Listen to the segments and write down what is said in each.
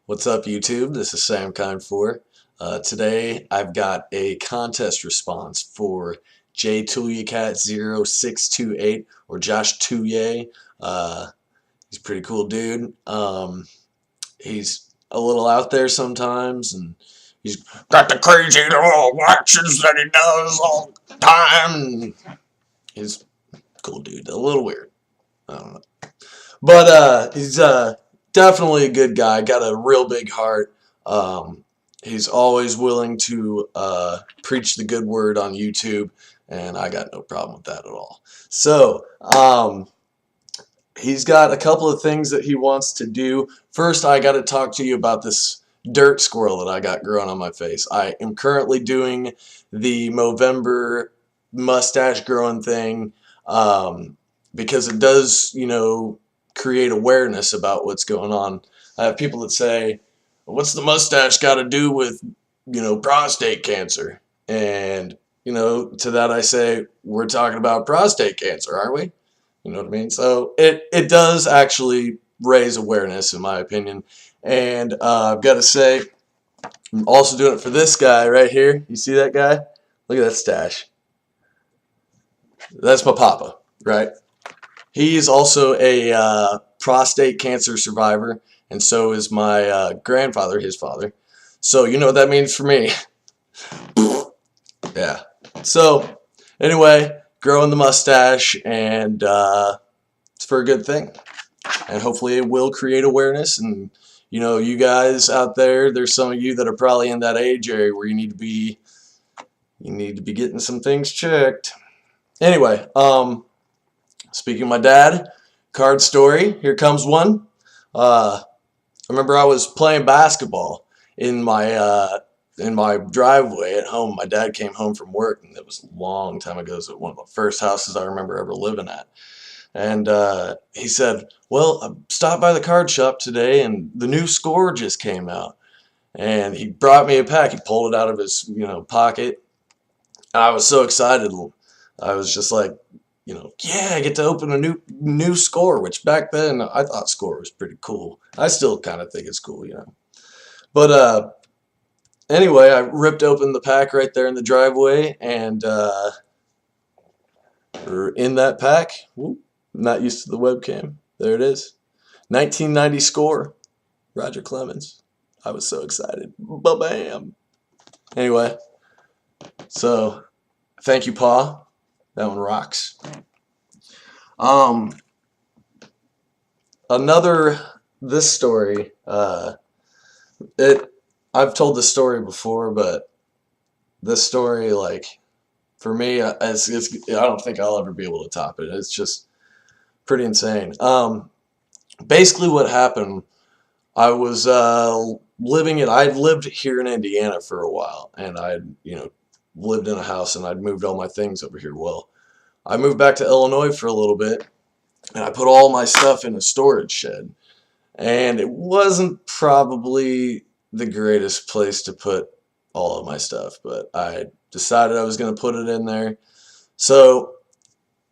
What's up, YouTube? This is Sam4. Today I've got a contest response for jtulliakat0628 or Josh Touye. He's a pretty cool dude. He's a little out there sometimes, and he's got the crazy little actions that he does all the time. He's a cool dude. A little weird. I don't know. But he's definitely a good guy. Got a real big heart. He's always willing to preach the good word on YouTube, and I got no problem with that at all. So he's got a couple of things that he wants to do. First, I got to talk to you about this dirt squirrel that I got growing on my face. I am currently doing the Movember mustache growing thing because it does, create awareness about what's going on. I have people that say, what's the mustache got to do with, prostate cancer? And, to that I say, we're talking about prostate cancer, aren't we? You know what I mean? So it does actually raise awareness, in my opinion. And I've got to say, I'm also doing it for this guy right here. You see that guy? Look at that stash. That's my papa, right? He is also a prostate cancer survivor, and so is my grandfather, his father. So you know what that means for me. Yeah. So anyway, growing the mustache, and it's for a good thing. And hopefully it will create awareness. And you guys out there, there's some of you that are probably in that age area where you need to be getting some things checked. Anyway, speaking of my dad, card story, here comes one. I remember I was playing basketball in my driveway at home. My dad came home from work, and it was a long time ago. It was one of the first houses I remember ever living at. And he said, well, I stopped by the card shop today, and the new score just came out. And he brought me a pack. He pulled it out of his pocket. And I was so excited. I was just like, yeah, I get to open a new score, which back then I thought score was pretty cool. I still kind of think it's cool, But anyway, I ripped open the pack right there in the driveway, and in that pack, whoop, not used to the webcam. There it is, 1990 score, Roger Clemens. I was so excited. Ba-bam. Anyway, so thank you, Pa. That one rocks. This story, I've told this story before, but this story, like, for me, I don't think I'll ever be able to top it. It's just pretty insane. Basically what happened, I was I'd lived here in Indiana for a while, and I'd, lived in a house, and I'd moved all my things over here. Well, I moved back to Illinois for a little bit, and I put all my stuff in a storage shed. And it wasn't probably the greatest place to put all of my stuff, but I decided I was going to put it in there. So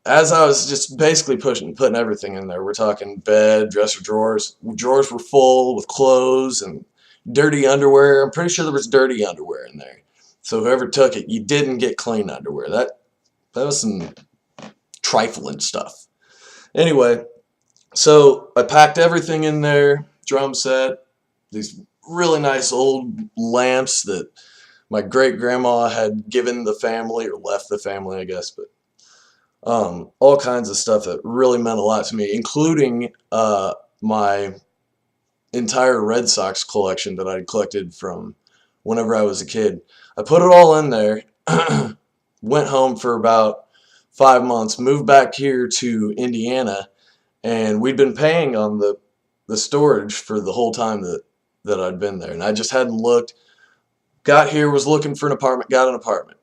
as I was just basically putting everything in there, we're talking bed, dresser drawers. Drawers were full with clothes and dirty underwear. I'm pretty sure there was dirty underwear in there. So whoever took it, you didn't get clean underwear. That was some trifling stuff. Anyway, so I packed everything in there, drum set, these really nice old lamps that my great-grandma had given the family, or left the family, I guess, but all kinds of stuff that really meant a lot to me, including my entire Red Sox collection that I had collected from whenever I was a kid. I put it all in there, went home for about 5 months, moved back here to Indiana, and we'd been paying on the storage for the whole time that I'd been there, and I just hadn't looked. Got here, was looking for an apartment, got an apartment.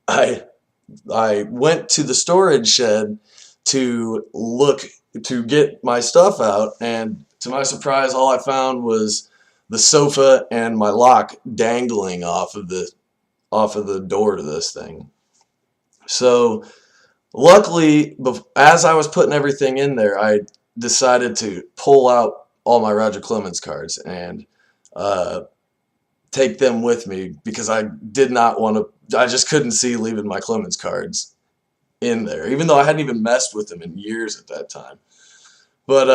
I went to the storage shed to get my stuff out, and to my surprise, all I found was the sofa and my lock dangling off of the door to this thing. So luckily, as I was putting everything in there, I decided to pull out all my Roger Clemens cards and take them with me because I did not want to. I just couldn't see leaving my Clemens cards in there, even though I hadn't even messed with them in years at that time. But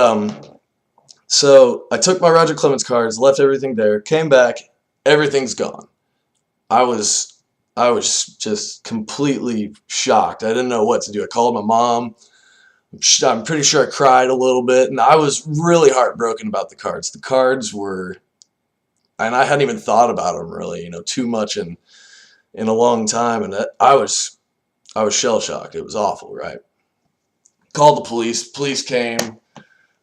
so I took my Roger Clemens cards, left everything there, came back, everything's gone. I was just completely shocked. I didn't know what to do. I called my mom. I'm pretty sure I cried a little bit, and I was really heartbroken about the cards. The cards were, and I hadn't even thought about them really, too much in a long time, and I was shell shocked. It was awful, right? Called the police. Police came.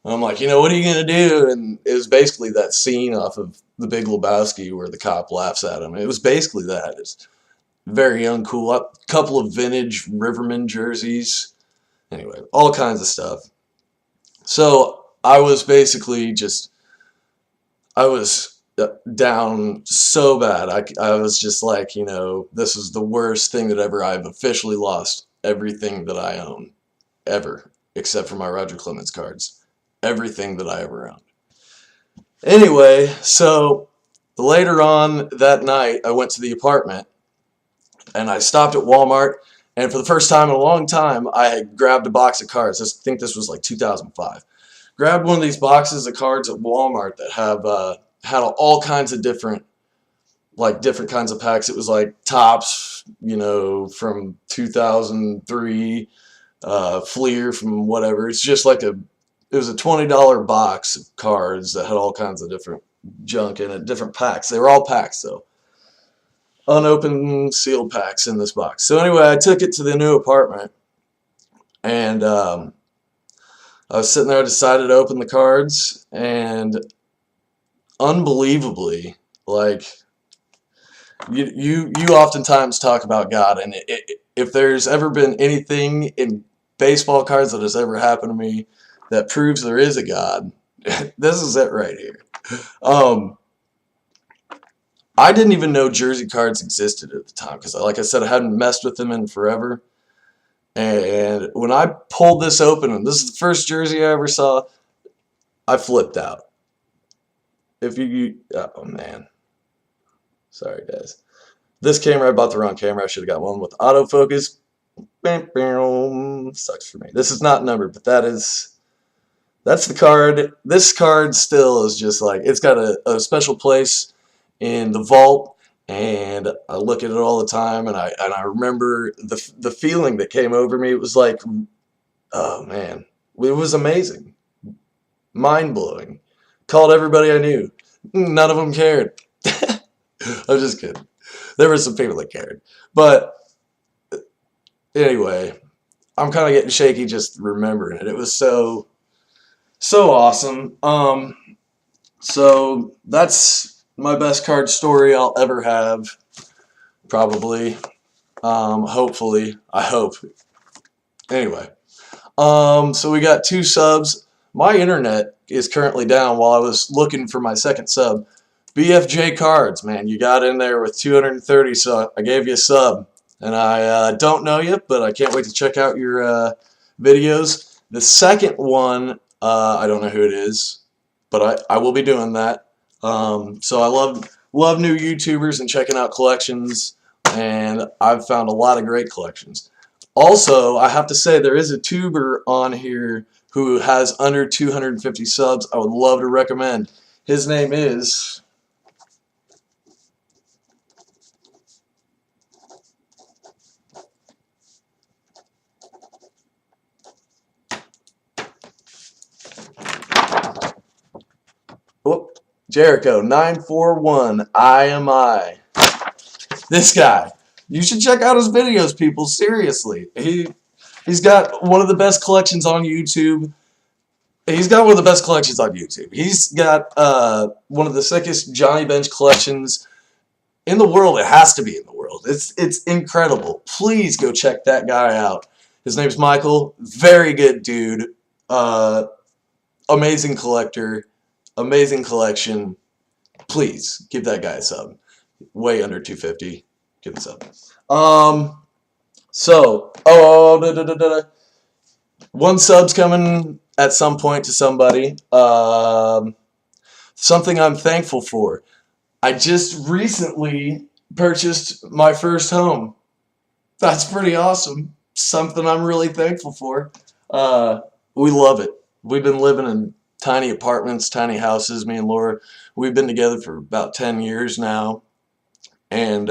I'm like, what are you gonna do? And it was basically that scene off of The Big Lebowski where the cop laughs at him. It was basically that. It's very uncool. A couple of vintage Riverman jerseys. Anyway, all kinds of stuff. So I was basically I was down so bad. I was just like, this is the worst thing that ever. I've officially lost everything that I own, ever, except for my Roger Clemens cards. Everything that I ever owned. Anyway, so later on that night, I went to the apartment, and I stopped at Walmart. And for the first time in a long time, I had grabbed a box of cards. I think this was like 2005. Grabbed one of these boxes of cards at Walmart that have had all kinds of different kinds of packs. It was like Topps, from 2003, Fleer from whatever. It's just like it was a $20 box of cards that had all kinds of different junk in it, different packs. They were all packs though. Unopened sealed packs in this box. So anyway, I took it to the new apartment, and I was sitting there. I decided to open the cards, and unbelievably, you oftentimes talk about God, and if there's ever been anything in baseball cards that has ever happened to me that proves there is a God, this is it right here. I didn't even know jersey cards existed at the time because, like I said, I hadn't messed with them in forever. And when I pulled this open, and this is the first jersey I ever saw, I flipped out. Oh man, sorry guys. This camera, I bought the wrong camera. I should have got one with autofocus. Sucks for me. This is not numbered, but that's the card. This card still is just like, it's got a special place in the vault, and I look at it all the time, and I remember the feeling that came over me. It was like, oh man, it was amazing, mind-blowing. Called everybody I knew. None of them cared. I'm just kidding. There were some people that cared, but anyway, I'm kind of getting shaky just remembering it. It was so awesome. So that's my best card story I'll ever have, probably. Hopefully, I hope. Anyway, so we got 2 subs. My internet is currently down while I was looking for my second sub. BFJ Cards, man, you got in there with 230, so I gave you a sub. And I don't know you, but I can't wait to check out your videos. The second one, I don't know who it is, but I will be doing that. So I love new YouTubers and checking out collections, and I've found a lot of great collections. Also, I have to say, there is a tuber on here who has under 250 subs I would love to recommend. His name is Jericho 941 IMI. This guy, you should check out his videos, people. Seriously, he's got one of the best collections on YouTube. He's got one of the best collections on YouTube. He's got one of the sickest Johnny Bench collections in the world. It has to be in the world. It's incredible. Please go check that guy out. His name's Michael. Very good dude. Amazing collector. Amazing collection. Please give that guy a sub. Way under 250. Give him a sub. One sub's coming at some point to somebody. Something I'm thankful for. I just recently purchased my first home. That's pretty awesome. Something I'm really thankful for. Uh, we love it. We've been living in tiny apartments, tiny houses, me and Laura. We've been together for about 10 years now. And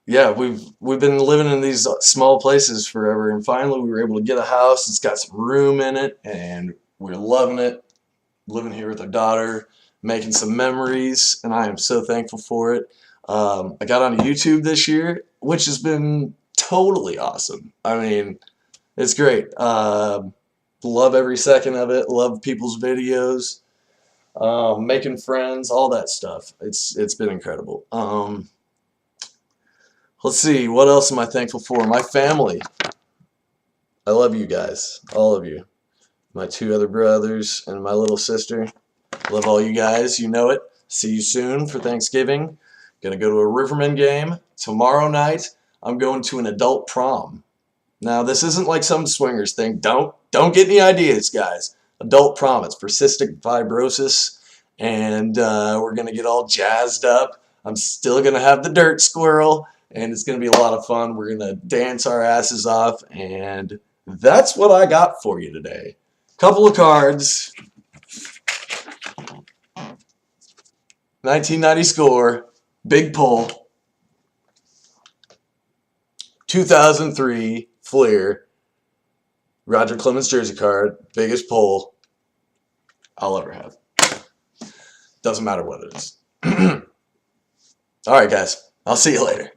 yeah, we've been living in these small places forever, and finally we were able to get a house. It's got some room in it, and we're loving it. Living here with our daughter, making some memories, and I am so thankful for it. I got on YouTube this year, which has been totally awesome. I mean, it's great. Love every second of it. Love people's videos, making friends, all that stuff. It's been incredible. Let's see, what else am I thankful for? My family. I love you guys, all of you. My two other brothers and my little sister. Love all you guys, you know it. See you soon for Thanksgiving. Gonna go to a Riverman game. Tomorrow night, I'm going to an adult prom. Now, this isn't like some swingers thing. Don't get any ideas, guys. Adult prom, it's for cystic fibrosis, and we're gonna get all jazzed up. I'm still gonna have the dirt squirrel, and it's gonna be a lot of fun. We're gonna dance our asses off, and that's what I got for you today. Couple of cards. 1990 score, big pull. 2003 Fleer, Roger Clemens jersey card, biggest pull I'll ever have. Doesn't matter what it is. All right, guys. I'll see you later.